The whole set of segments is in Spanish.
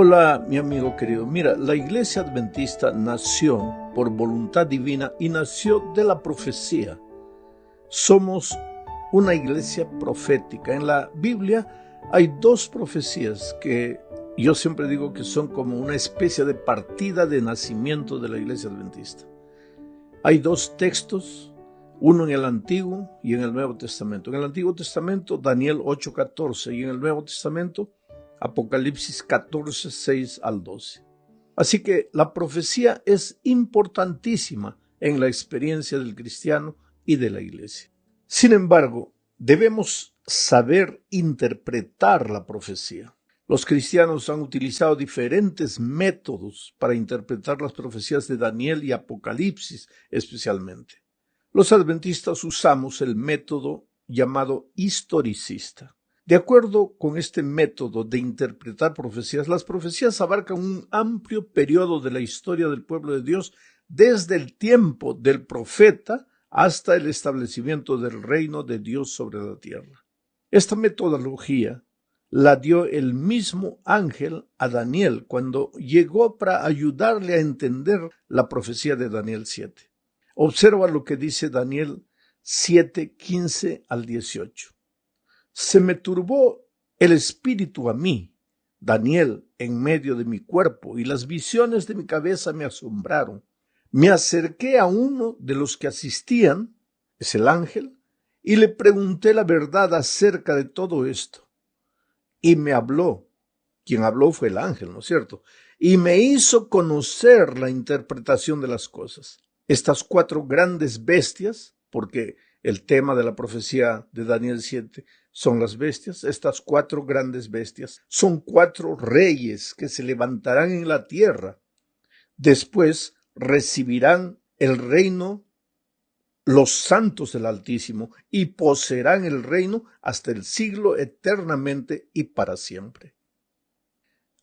Hola, mi amigo querido. Mira, la Iglesia Adventista nació por voluntad divina y nació de la profecía. Somos una iglesia profética. En la Biblia hay dos profecías que yo siempre digo que son como una especie de partida de nacimiento de la Iglesia Adventista. Hay dos textos, uno en el Antiguo y en el Nuevo Testamento. En el Antiguo Testamento, Daniel 8:14, y en el Nuevo Testamento, Apocalipsis 14, 6 al 12. Así que la profecía es importantísima en la experiencia del cristiano y de la iglesia. Sin embargo, debemos saber interpretar la profecía. Los cristianos han utilizado diferentes métodos para interpretar las profecías de Daniel y Apocalipsis especialmente. Los adventistas usamos el método llamado historicista. De acuerdo con este método de interpretar profecías, las profecías abarcan un amplio periodo de la historia del pueblo de Dios, desde el tiempo del profeta hasta el establecimiento del reino de Dios sobre la tierra. Esta metodología la dio el mismo ángel a Daniel cuando llegó para ayudarle a entender la profecía de Daniel 7. Observa lo que dice Daniel 7, 15 al 18. Se me turbó el espíritu a mí, Daniel, en medio de mi cuerpo, y las visiones de mi cabeza me asombraron. Me acerqué a uno de los que asistían, es el ángel, y le pregunté la verdad acerca de todo esto. Y me habló. Quien habló fue el ángel, ¿no es cierto? Y me hizo conocer la interpretación de las cosas. Estas cuatro grandes bestias, porque el tema de la profecía de Daniel 7 son las bestias, estas cuatro grandes bestias son cuatro reyes que se levantarán en la tierra. Después recibirán el reino los santos del Altísimo y poseerán el reino hasta el siglo eternamente y para siempre.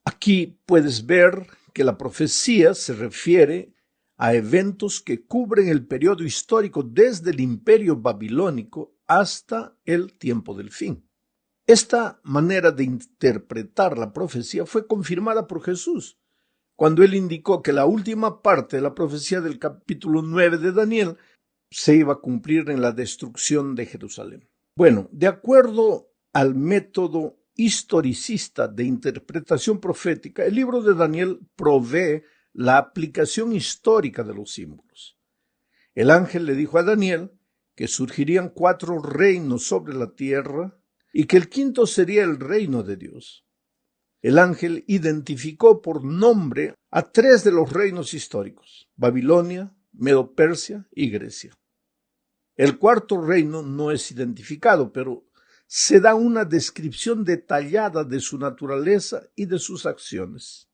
Aquí puedes ver que la profecía se refiere a eventos que cubren el periodo histórico desde el imperio babilónico hasta el tiempo del fin. Esta manera de interpretar la profecía fue confirmada por Jesús, cuando él indicó que la última parte de la profecía del capítulo 9 de Daniel se iba a cumplir en la destrucción de Jerusalén. Bueno, de acuerdo al método historicista de interpretación profética, el libro de Daniel provee la aplicación histórica de los símbolos. El ángel le dijo a Daniel que surgirían cuatro reinos sobre la tierra y que el quinto sería el reino de Dios. El ángel identificó por nombre a tres de los reinos históricos: Babilonia, Medo-Persia y Grecia. El cuarto reino no es identificado, pero se da una descripción detallada de su naturaleza y de sus acciones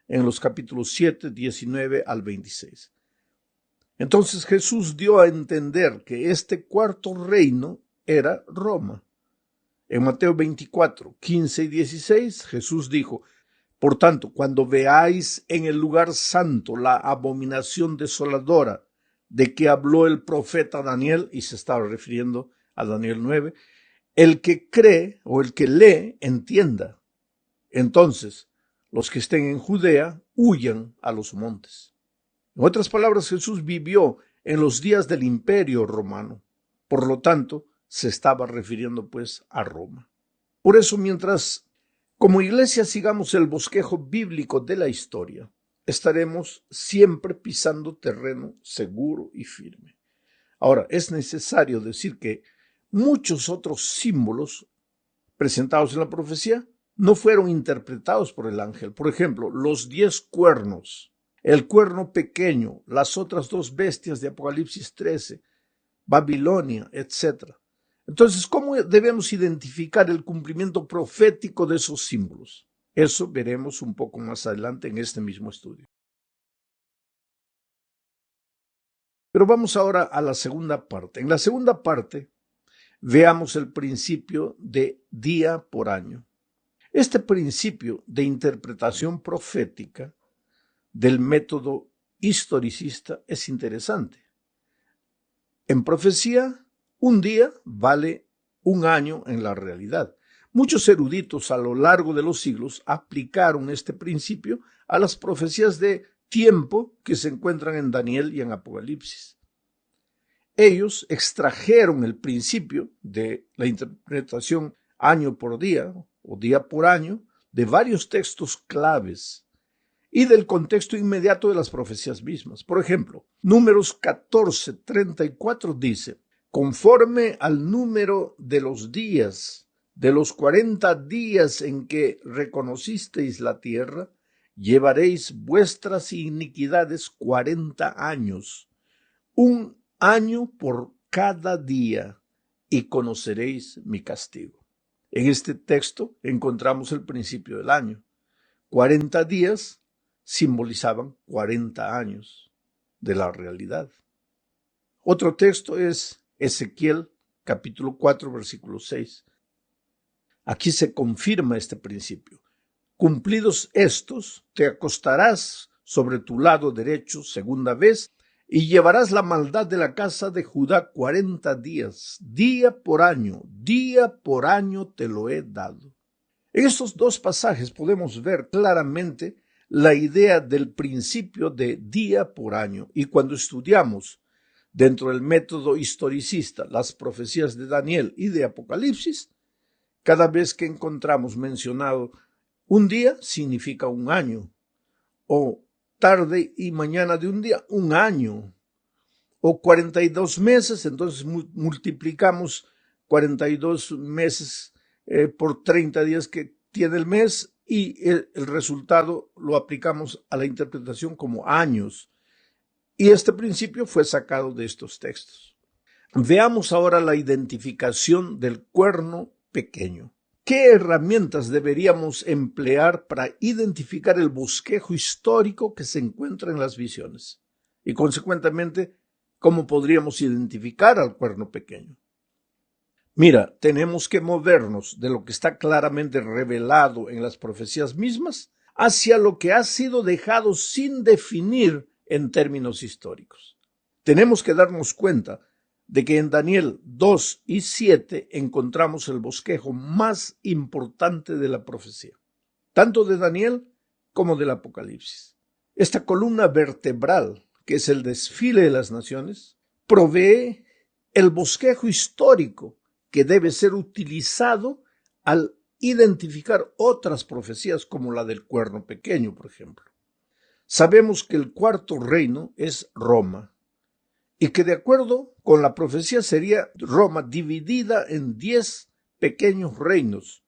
en los capítulos 7, 19 al 26. Entonces Jesús dio a entender que este cuarto reino era Roma. En Mateo 24, 15 y 16, Jesús dijo: por tanto, cuando veáis en el lugar santo la abominación desoladora de que habló el profeta Daniel, y se estaba refiriendo a Daniel 9, el que cree o el que lee, entienda. Entonces, los que estén en Judea, huyan a los montes. En otras palabras, Jesús vivió en los días del Imperio Romano. Por lo tanto, se estaba refiriendo pues a Roma. Por eso, mientras como iglesia sigamos el bosquejo bíblico de la historia, estaremos siempre pisando terreno seguro y firme. Ahora, es necesario decir que muchos otros símbolos presentados en la profecía no fueron interpretados por el ángel. Por ejemplo, los 10 cuernos, el cuerno pequeño, las otras dos bestias de Apocalipsis 13, Babilonia, etc. Entonces, ¿cómo debemos identificar el cumplimiento profético de esos símbolos? Eso veremos un poco más adelante en este mismo estudio. Pero vamos ahora a la segunda parte. En la segunda parte, veamos el principio de día por año. Este principio de interpretación profética del método historicista es interesante. En profecía, un día vale un año en la realidad. Muchos eruditos a lo largo de los siglos aplicaron este principio a las profecías de tiempo que se encuentran en Daniel y en Apocalipsis. Ellos extrajeron el principio de la interpretación año por día o día por año de varios textos claves y del contexto inmediato de las profecías mismas. Por ejemplo, Números 14:34 dice: conforme al número de los días, de los 40 días en que reconocisteis la tierra, llevaréis vuestras iniquidades 40 años, un año por cada día, y conoceréis mi castigo. En este texto encontramos el principio del año. 40 días simbolizaban 40 años de la realidad. Otro texto es Ezequiel capítulo 4 versículo 6. Aquí se confirma este principio. Cumplidos estos, te acostarás sobre tu lado derecho segunda vez y llevarás la maldad de la casa de Judá 40 días, día por año te lo he dado. En estos dos pasajes podemos ver claramente la idea del principio de día por año, y cuando estudiamos dentro del método historicista las profecías de Daniel y de Apocalipsis, cada vez que encontramos mencionado un día significa un año, o tarde y mañana de un día, un año, o 42 meses, entonces multiplicamos 42 meses por 30 días que tiene el mes y el resultado lo aplicamos a la interpretación como años. Y este principio fue sacado de estos textos. Veamos ahora la identificación del cuerno pequeño. ¿Qué herramientas deberíamos emplear para identificar el bosquejo histórico que se encuentra en las visiones? Y consecuentemente, ¿cómo podríamos identificar al cuerno pequeño? Mira, tenemos que movernos de lo que está claramente revelado en las profecías mismas hacia lo que ha sido dejado sin definir en términos históricos. Tenemos que darnos cuenta de que en Daniel 2 y 7 encontramos el bosquejo más importante de la profecía, tanto de Daniel como del Apocalipsis. Esta columna vertebral, que es el desfile de las naciones, provee el bosquejo histórico que debe ser utilizado al identificar otras profecías como la del cuerno pequeño, por ejemplo. Sabemos que el cuarto reino es Roma y que de acuerdo con la profecía sería Roma dividida en 10 pequeños reinos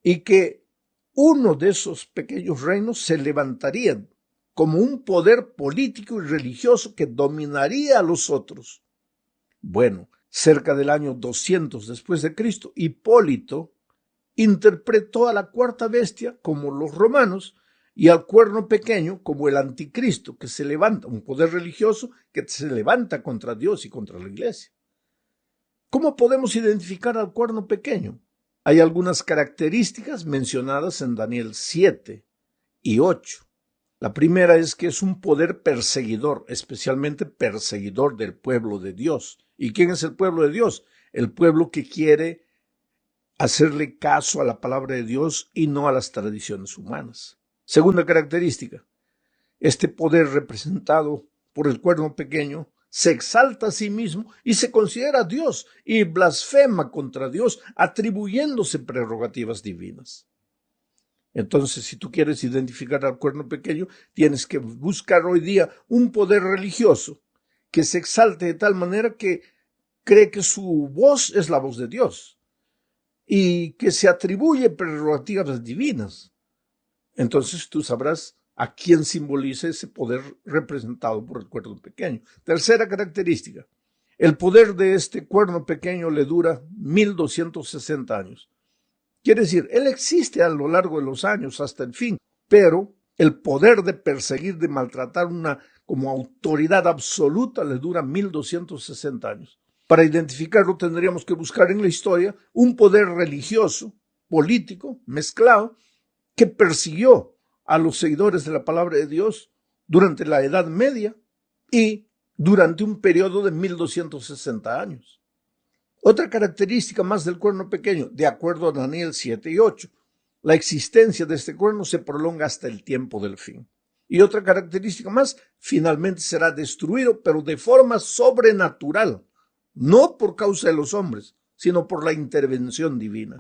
y que uno de esos pequeños reinos se levantaría como un poder político y religioso que dominaría a los otros. Bueno, cerca del año 200 después de Cristo, Hipólito interpretó a la cuarta bestia como los romanos y al cuerno pequeño como el anticristo que se levanta, un poder religioso que se levanta contra Dios y contra la iglesia. ¿Cómo podemos identificar al cuerno pequeño? Hay algunas características mencionadas en Daniel 7 y 8. La primera es que es un poder perseguidor, especialmente perseguidor del pueblo de Dios. ¿Y quién es el pueblo de Dios? El pueblo que quiere hacerle caso a la palabra de Dios y no a las tradiciones humanas. Segunda característica, este poder representado por el cuerno pequeño se exalta a sí mismo y se considera Dios y blasfema contra Dios, atribuyéndose prerrogativas divinas. Entonces, si tú quieres identificar al cuerno pequeño, tienes que buscar hoy día un poder religioso que se exalte de tal manera que cree que su voz es la voz de Dios y que se atribuye prerrogativas divinas. Entonces tú sabrás a quién simboliza ese poder representado por el cuerno pequeño. Tercera característica, el poder de este cuerno pequeño le dura 1260 años. Quiere decir, él existe a lo largo de los años hasta el fin, pero el poder de perseguir, de maltratar como autoridad absoluta le dura 1260 años. Para identificarlo tendríamos que buscar en la historia un poder religioso, político, mezclado, que persiguió a los seguidores de la palabra de Dios durante la Edad Media y durante un periodo de 1260 años. Otra característica más del cuerno pequeño, de acuerdo a Daniel 7 y 8, la existencia de este cuerno se prolonga hasta el tiempo del fin. Y otra característica más, finalmente será destruido, pero de forma sobrenatural, no por causa de los hombres, sino por la intervención divina.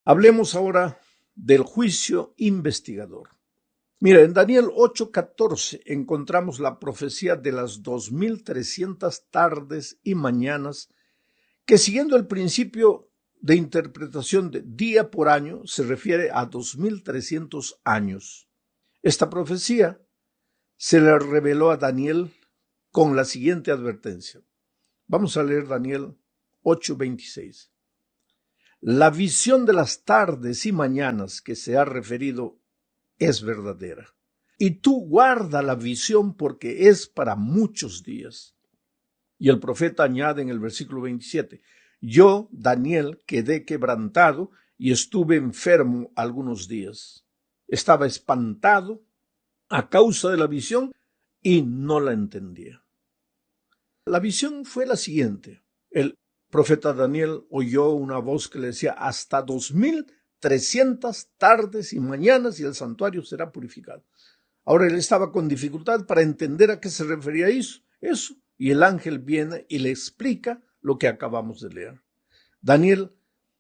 Hablemos ahora del juicio investigador. Mira, en Daniel 8:14 encontramos la profecía de las 2300 tardes y mañanas que, siguiendo el principio de interpretación de día por año, se refiere a 2300 años. Esta profecía se le reveló a Daniel con la siguiente advertencia. Vamos a leer Daniel 8:26. La visión de las tardes y mañanas que se ha referido es verdadera. Y tú guarda la visión porque es para muchos días. Y el profeta añade en el versículo 27, yo, Daniel, quedé quebrantado y estuve enfermo algunos días. Estaba espantado a causa de la visión y no la entendía. La visión fue la siguiente. El profeta Daniel oyó una voz que le decía, hasta 2300 tardes y mañanas y el santuario será purificado. Ahora él estaba con dificultad para entender a qué se refería eso, y el ángel viene y le explica lo que acabamos de leer. Daniel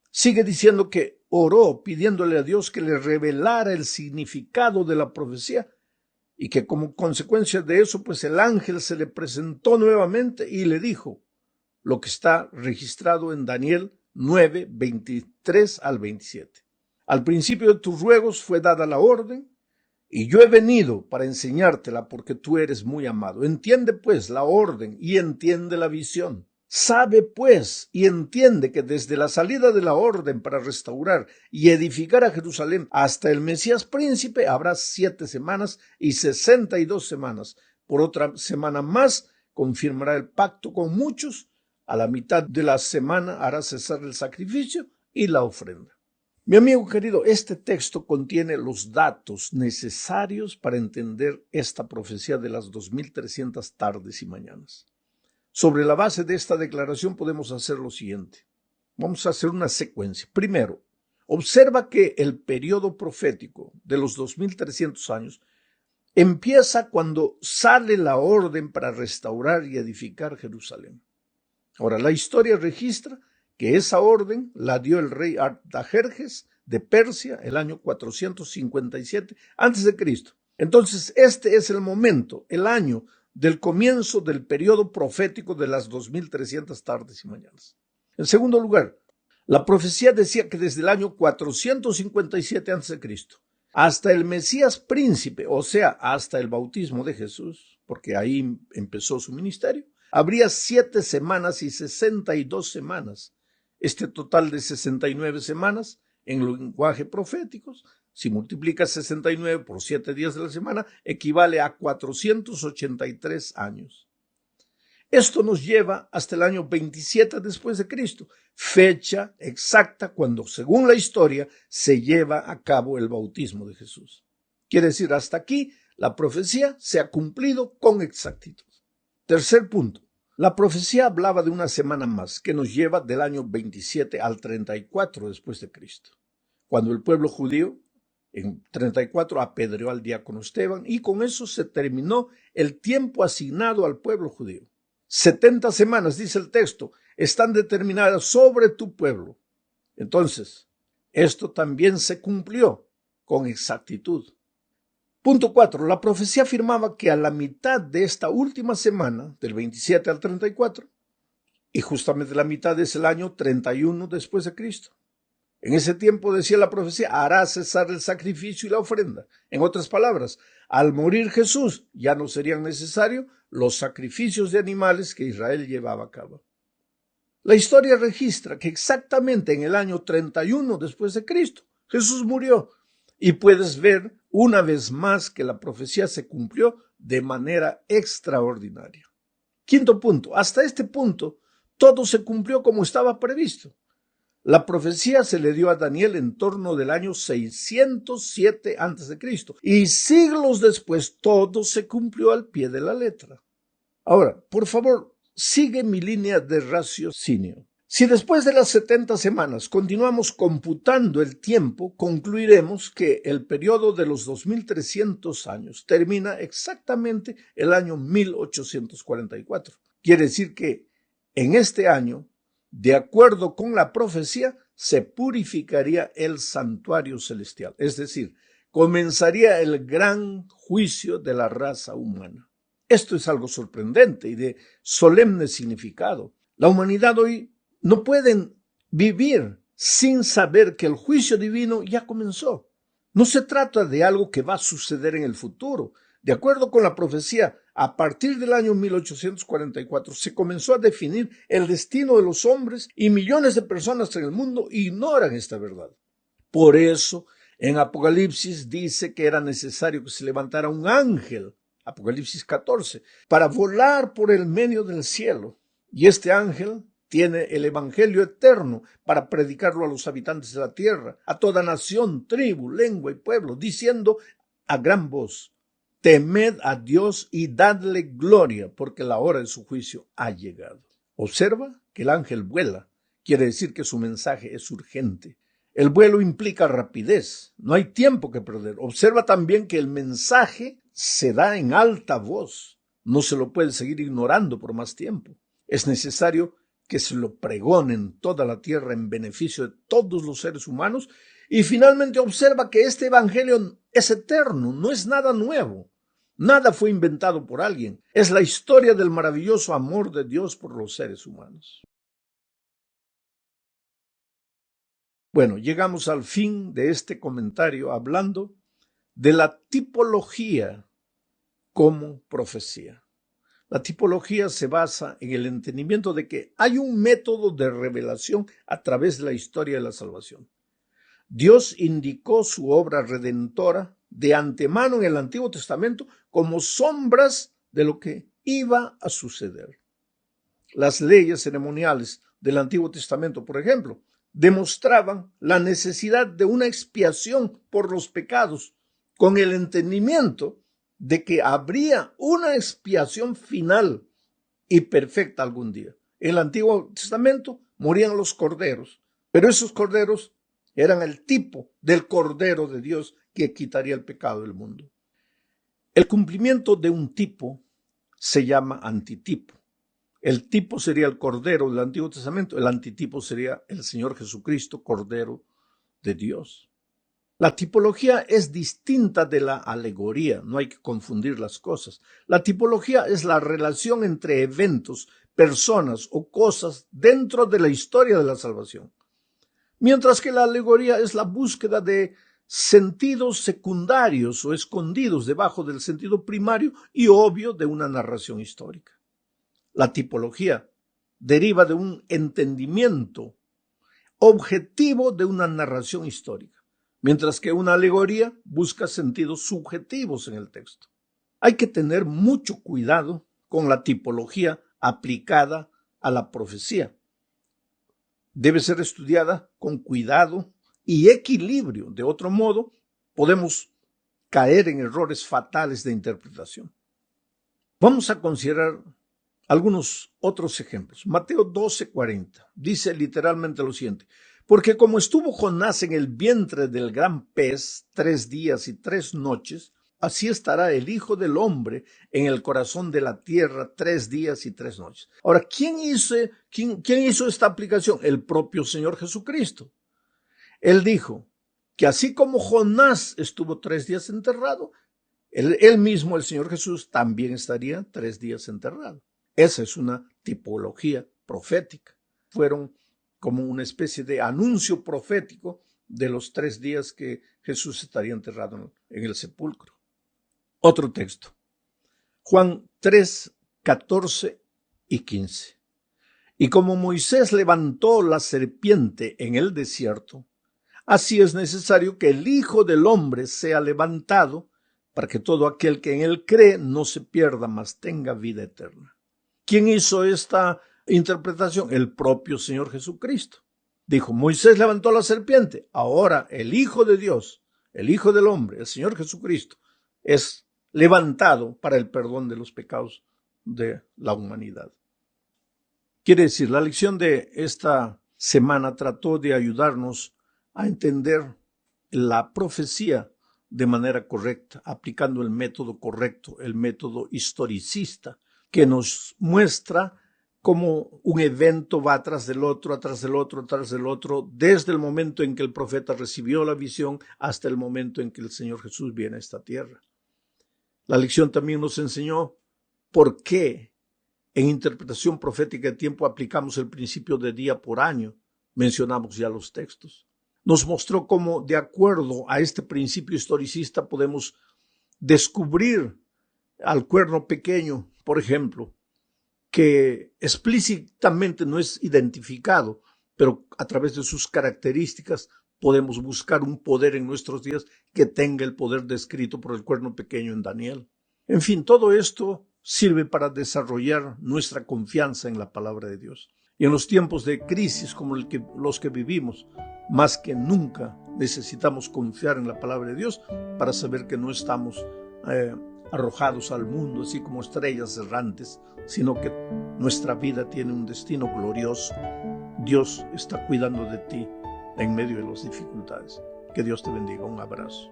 sigue diciendo que oró pidiéndole a Dios que le revelara el significado de la profecía y que como consecuencia de eso, pues el ángel se le presentó nuevamente y le dijo lo que está registrado en Daniel 9, 23 al 27. Al principio de tus ruegos fue dada la orden, y yo he venido para enseñártela porque tú eres muy amado. Entiende pues la orden y entiende la visión. Sabe pues y entiende que desde la salida de la orden para restaurar y edificar a Jerusalén hasta el Mesías príncipe habrá 7 semanas y 62 semanas. Por otra semana más confirmará el pacto con muchos. A la mitad de la semana hará cesar el sacrificio y la ofrenda. Mi amigo querido, este texto contiene los datos necesarios para entender esta profecía de las 2300 tardes y mañanas. Sobre la base de esta declaración podemos hacer lo siguiente. Vamos a hacer una secuencia. Primero, observa que el periodo profético de los 2300 años empieza cuando sale la orden para restaurar y edificar Jerusalén. Ahora, la historia registra que esa orden la dio el rey Artajerjes de Persia el año 457 a.C. Entonces, este es el momento, el año del comienzo del periodo profético de las 2300 tardes y mañanas. En segundo lugar, la profecía decía que desde el año 457 a.C. hasta el Mesías príncipe, o sea, hasta el bautismo de Jesús, porque ahí empezó su ministerio, habría 7 semanas y 62 semanas. Este total de 69 semanas, en lenguaje profético, si multiplica 69 por 7 días de la semana, equivale a 483 años. Esto nos lleva hasta el año 27 después de Cristo, fecha exacta cuando, según la historia, se lleva a cabo el bautismo de Jesús. Quiere decir, hasta aquí la profecía se ha cumplido con exactitud. Tercer punto. La profecía hablaba de una semana más, que nos lleva del año 27 al 34 después de Cristo, cuando el pueblo judío en 34 apedreó al diácono Esteban y con eso se terminó el tiempo asignado al pueblo judío. 70 semanas, dice el texto, están determinadas sobre tu pueblo. Entonces, esto también se cumplió con exactitud. Punto 4. La profecía afirmaba que a la mitad de esta última semana, del 27 al 34, y justamente la mitad es el año 31 después de Cristo. En ese tiempo, decía la profecía, hará cesar el sacrificio y la ofrenda. En otras palabras, al morir Jesús ya no serían necesarios los sacrificios de animales que Israel llevaba a cabo. La historia registra que exactamente en el año 31 después de Cristo, Jesús murió. Y puedes ver una vez más que la profecía se cumplió de manera extraordinaria. Quinto punto. Hasta este punto, todo se cumplió como estaba previsto. La profecía se le dio a Daniel en torno del año 607 a.C. y siglos después todo se cumplió al pie de la letra. Ahora, por favor, sigue mi línea de raciocinio. Si después de las 70 semanas continuamos computando el tiempo, concluiremos que el periodo de los 2300 años termina exactamente el año 1844. Quiere decir que en este año, de acuerdo con la profecía, se purificaría el santuario celestial, es decir, comenzaría el gran juicio de la raza humana. Esto es algo sorprendente y de solemne significado. La humanidad hoy no puede vivir sin saber que el juicio divino ya comenzó. No se trata de algo que va a suceder en el futuro. De acuerdo con la profecía, a partir del año 1844 se comenzó a definir el destino de los hombres y millones de personas en el mundo ignoran esta verdad. Por eso, en Apocalipsis dice que era necesario que se levantara un ángel, Apocalipsis 14, para volar por el medio del cielo. Y este ángel tiene el evangelio eterno para predicarlo a los habitantes de la tierra, a toda nación, tribu, lengua y pueblo, diciendo a gran voz: temed a Dios y dadle gloria, porque la hora de su juicio ha llegado. Observa que el ángel vuela, quiere decir que su mensaje es urgente. El vuelo implica rapidez, no hay tiempo que perder. Observa también que el mensaje se da en alta voz, no se lo puede seguir ignorando por más tiempo. Es necesario que se lo pregonen toda la tierra en beneficio de todos los seres humanos. Y finalmente observa que este evangelio es eterno, no es nada nuevo. Nada fue inventado por alguien. Es la historia del maravilloso amor de Dios por los seres humanos. Bueno, llegamos al fin de este comentario hablando de la tipología como profecía. La tipología se basa en el entendimiento de que hay un método de revelación a través de la historia de la salvación. Dios indicó su obra redentora de antemano en el Antiguo Testamento como sombras de lo que iba a suceder. Las leyes ceremoniales del Antiguo Testamento, por ejemplo, demostraban la necesidad de una expiación por los pecados, con el entendimiento de que habría una expiación final y perfecta algún día. En el Antiguo Testamento morían los corderos, pero esos corderos eran el tipo del Cordero de Dios que quitaría el pecado del mundo. El cumplimiento de un tipo se llama antitipo. El tipo sería el Cordero del Antiguo Testamento, el antitipo sería el Señor Jesucristo, Cordero de Dios. La tipología es distinta de la alegoría, no hay que confundir las cosas. La tipología es la relación entre eventos, personas o cosas dentro de la historia de la salvación, mientras que la alegoría es la búsqueda de sentidos secundarios o escondidos debajo del sentido primario y obvio de una narración histórica. La tipología deriva de un entendimiento objetivo de una narración histórica, mientras que una alegoría busca sentidos subjetivos en el texto. Hay que tener mucho cuidado con la tipología aplicada a la profecía. Debe ser estudiada con cuidado y equilibrio. De otro modo, podemos caer en errores fatales de interpretación. Vamos a considerar algunos otros ejemplos. Mateo 12:40 dice literalmente lo siguiente: porque como estuvo Jonás en el vientre del gran pez 3 días y 3 noches, así estará el Hijo del Hombre en el corazón de la tierra 3 días y 3 noches. Ahora, ¿quién hizo esta aplicación? El propio Señor Jesucristo. Él dijo que así como Jonás estuvo 3 días enterrado, él mismo, el Señor Jesús, también estaría 3 días enterrado. Esa es una tipología profética. Fueron como una especie de anuncio profético de los 3 días que Jesús estaría enterrado en el sepulcro. Otro texto, Juan 3, 14 y 15. Y como Moisés levantó la serpiente en el desierto, así es necesario que el Hijo del Hombre sea levantado, para que todo aquel que en él cree no se pierda, mas tenga vida eterna. ¿Quién hizo esta interpretación? El propio Señor Jesucristo. Dijo: Moisés levantó la serpiente, ahora el Hijo de Dios, el Hijo del Hombre, el Señor Jesucristo, es levantado para el perdón de los pecados de la humanidad. Quiere decir, la lección de esta semana trató de ayudarnos a entender la profecía de manera correcta, aplicando el método correcto, el método historicista, que nos muestra cómo un evento va atrás del otro, atrás del otro, atrás del otro, desde el momento en que el profeta recibió la visión hasta el momento en que el Señor Jesús viene a esta tierra. La lección también nos enseñó por qué en interpretación profética de tiempo aplicamos el principio de día por año. Mencionamos ya los textos. Nos mostró cómo, de acuerdo a este principio historicista, podemos descubrir al cuerno pequeño, por ejemplo, que explícitamente no es identificado, pero a través de sus características podemos buscar un poder en nuestros días que tenga el poder descrito por el cuerno pequeño en Daniel. En fin, todo esto sirve para desarrollar nuestra confianza en la palabra de Dios. Y en los tiempos de crisis como los que vivimos, más que nunca necesitamos confiar en la palabra de Dios para saber que no estamos arrojados al mundo así como estrellas errantes, sino que nuestra vida tiene un destino glorioso. Dios está cuidando de ti en medio de las dificultades. Que Dios te bendiga. Un abrazo.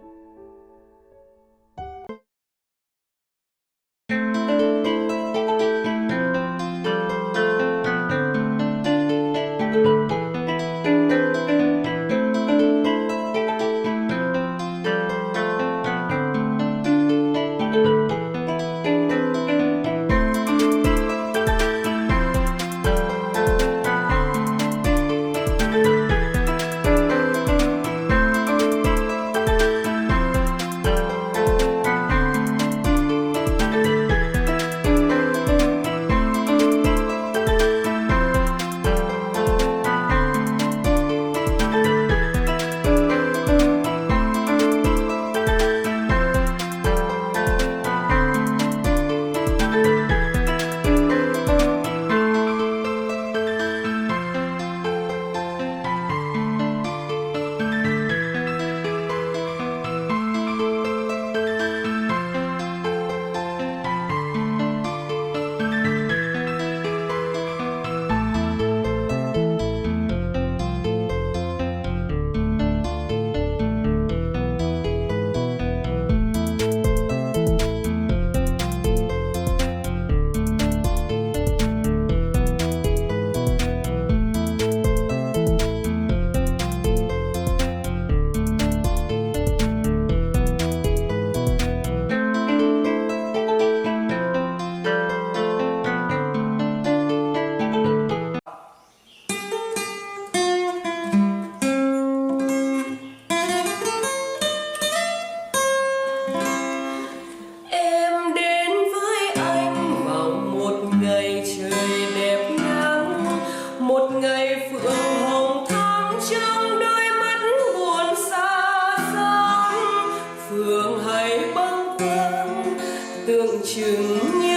tượng trưng